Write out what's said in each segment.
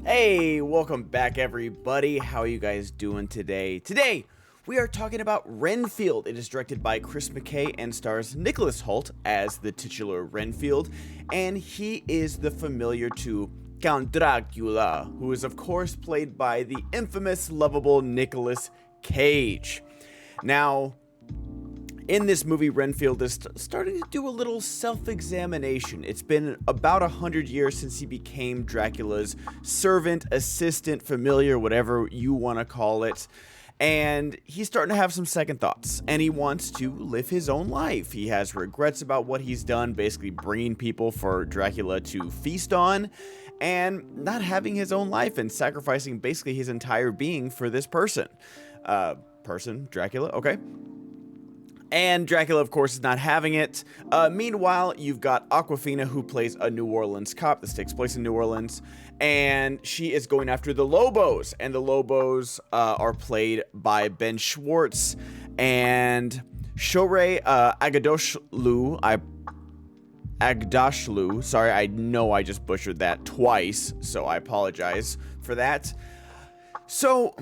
Hey, welcome back everybody. How are you guys doing today? Today, we are talking about Renfield. It is directed by Chris McKay and stars Nicholas Hoult as the titular Renfield, and he is the familiar to Count Dracula, who is of course played by the infamous, lovable Nicolas Cage. Now, in this movie, Renfield is starting to do a little self-examination. It's been about 100 years since he became Dracula's servant, assistant, familiar, whatever you want to call it. And he's starting to have some second thoughts, and he wants to live his own life. He has regrets about what he's done, basically bringing people for Dracula to feast on, and not having his own life and sacrificing basically his entire being for this person. Dracula, okay. And Dracula, of course, is not having it. Meanwhile, you've got Awkwafina, who plays a New Orleans cop. This takes place in New Orleans. And she is going after the Lobos. And the Lobos are played by Ben Schwartz. And Shohreh Aghdashloo. Sorry, I know I just butchered that twice, so I apologize for that. So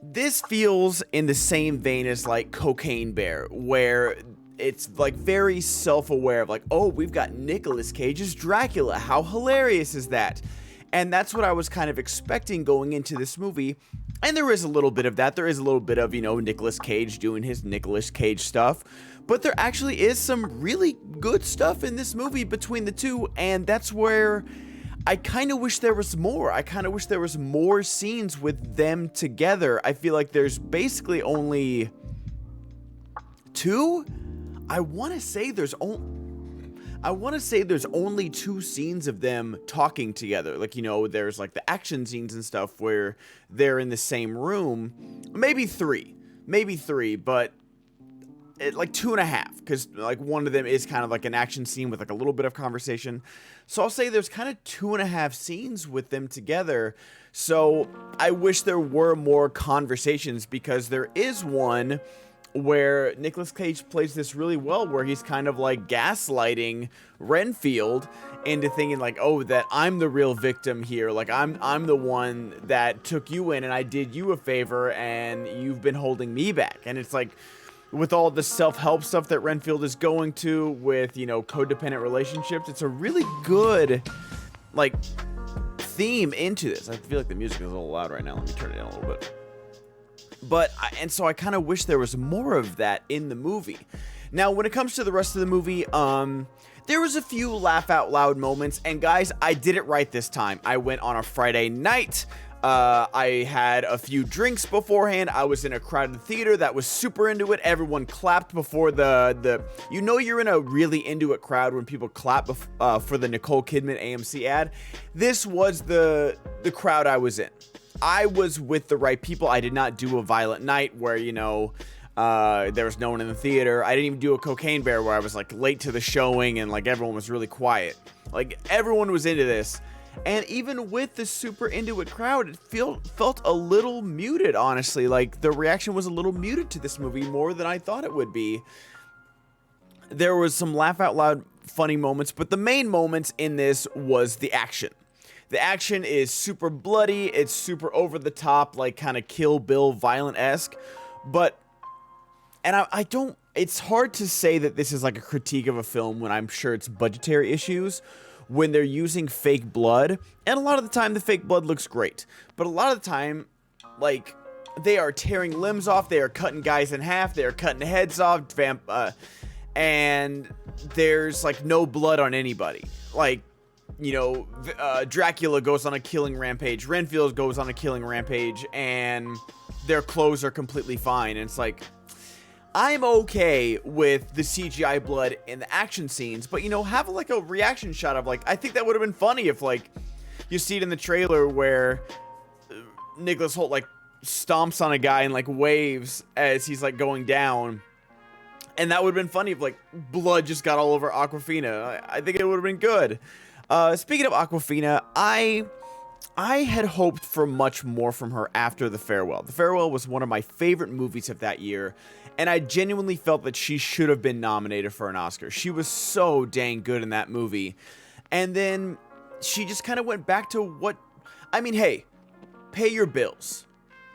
this feels in the same vein as like Cocaine Bear, where it's like very self-aware of like, oh, we've got Nicolas Cage as Dracula. How hilarious is that? And that's what I was kind of expecting going into this movie. And there is a little bit of that. There is a little bit of, Nicolas Cage doing his Nicolas Cage stuff. But there actually is some really good stuff in this movie between the two. And that's where I kind of wish there was more. I kind of wish there was more scenes with them together. I feel like there's basically only two. I want to say there's only two scenes of them talking together. Like, there's like the action scenes and stuff where they're in the same room. Maybe three, but like 2.5, because like one of them is kind of like an action scene with like a little bit of conversation. So I'll say there's kind of 2.5 scenes with them together. So I wish there were more conversations, because there is one where Nicolas Cage plays this really well, where he's kind of like gaslighting Renfield into thinking like, oh, that I'm the real victim here. Like I'm the one that took you in and I did you a favor and you've been holding me back. And it's like, with all the self-help stuff that Renfield is going to with, codependent relationships, it's a really good, like, theme into this. I feel like the music is a little loud right now. Let me turn it down a little bit. So I kind of wish there was more of that in the movie. Now, when it comes to the rest of the movie, there was a few laugh out loud moments, and guys, I did it right this time. I went on a Friday night. I had a few drinks beforehand. I was in a crowded theater that was super into it. Everyone clapped before you're in a really into it crowd when people clap for the Nicole Kidman AMC ad. This was the crowd I was in. I was with the right people. I did not do a Violent Night where, there was no one in the theater. I didn't even do a Cocaine Bear where I was like late to the showing and like everyone was really quiet. Like everyone was into this. And even with the super into it crowd, it felt a little muted, honestly. Like, the reaction was a little muted to this movie, more than I thought it would be. There was some laugh out loud funny moments, but the main moments in this was the action. The action is super bloody, it's super over the top, like kind of Kill Bill violent-esque. It's hard to say that this is like a critique of a film when I'm sure it's budgetary issues, when they're using fake blood, and a lot of the time the fake blood looks great, but a lot of the time, like, they are tearing limbs off, they are cutting guys in half, they are cutting heads off, and there's like no blood on anybody. Like, Dracula goes on a killing rampage, Renfield goes on a killing rampage, and their clothes are completely fine, and it's like, I'm okay with the CGI blood in the action scenes, but, have like a reaction shot of like, I think that would have been funny if like, you see it in the trailer where Nicholas Hoult like stomps on a guy and like waves as he's like going down. And that would have been funny if like blood just got all over Awkwafina. I think it would have been good. Speaking of Awkwafina, I had hoped for much more from her after The Farewell. The Farewell was one of my favorite movies of that year, and I genuinely felt that she should have been nominated for an Oscar. She was so dang good in that movie. And then she just kind of went back to what I mean, hey, pay your bills.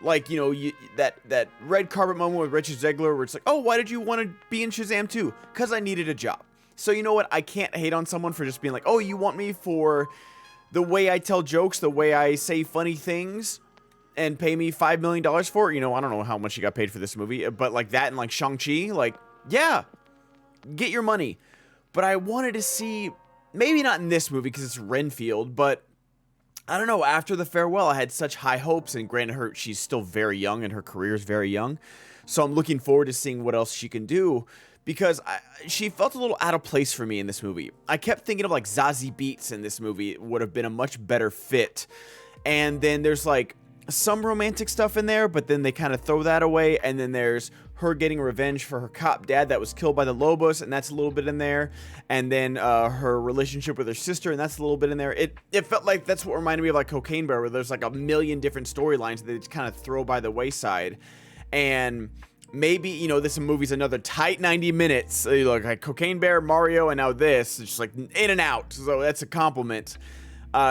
Like, you know, that red carpet moment with Richard Zegler where it's like, oh, why did you want to be in Shazam 2? Because I needed a job. So you know what? I can't hate on someone for just being like, oh, you want me for the way I tell jokes, the way I say funny things, and pay me $5 million for it? You know, I don't know how much he got paid for this movie, but like that and like Shang-Chi, like, yeah, get your money. But I wanted to see, maybe not in this movie because it's Renfield, but I don't know, after The Farewell, I had such high hopes, and granted, she's still very young, and her career is very young, so I'm looking forward to seeing what else she can do, because she felt a little out of place for me in this movie. I kept thinking of, like, Zazie Beetz in this movie would have been a much better fit, and then there's, like, some romantic stuff in there, but then they kind of throw that away, and then there's her getting revenge for her cop dad that was killed by the Lobos, and that's a little bit in there, and then her relationship with her sister, and that's a little bit in there. It felt like that's what reminded me of like Cocaine Bear, where there's like a million different storylines that they just kind of throw by the wayside, and maybe, you know, this movie's another tight 90 minutes, like Cocaine Bear, Mario, and now this, it's just like in and out, so that's a compliment.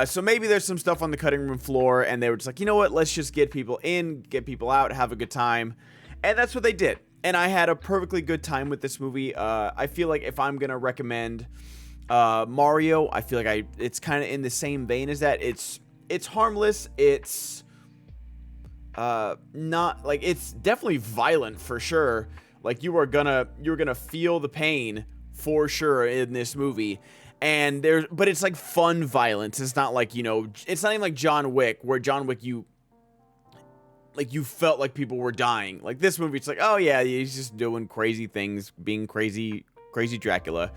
So maybe there's some stuff on the cutting room floor, and they were just like, you know what, let's just get people in, get people out, have a good time. And that's what they did. And I had a perfectly good time with this movie. I feel like if I'm going to recommend Mario, I feel like it's kind of in the same vein as that. It's harmless. It's not like, it's definitely violent for sure. Like you're gonna feel the pain for sure in this movie. And but it's like fun violence. It's not like, you know, it's not even like John Wick, where John Wick, you felt like people were dying. Like this movie, it's like, oh yeah, he's just doing crazy things, being crazy Dracula.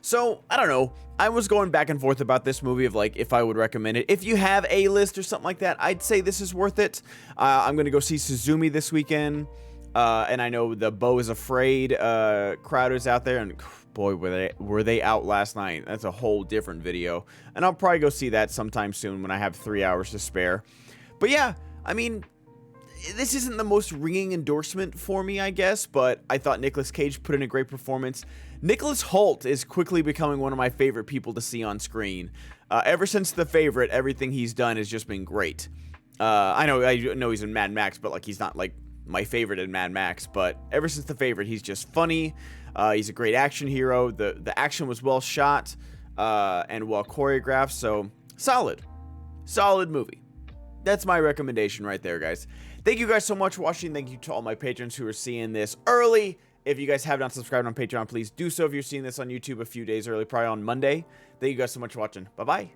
So, I don't know. I was going back and forth about this movie of like, if I would recommend it. If you have A-list or something like that, I'd say this is worth it. I'm going to go see Suzumi this weekend. And I know the Beau is Afraid crowd is out there, and boy, were they out last night. That's a whole different video. And I'll probably go see that sometime soon when I have 3 hours to spare. But yeah, I mean, this isn't the most ringing endorsement for me, I guess, but I thought Nicolas Cage put in a great performance. Nicholas Hoult is quickly becoming one of my favorite people to see on screen. Ever since The Favorite, everything he's done has just been great. I know he's in Mad Max, but like he's not like my favorite in Mad Max. But ever since The Favorite, he's just funny. He's a great action hero. The action was well shot and well choreographed. So solid movie. That's my recommendation right there, guys. Thank you guys so much for watching. Thank you to all my patrons who are seeing this early. If you guys have not subscribed on Patreon, please do so. If you're seeing this on YouTube a few days early, probably on Monday. Thank you guys so much for watching. Bye-bye.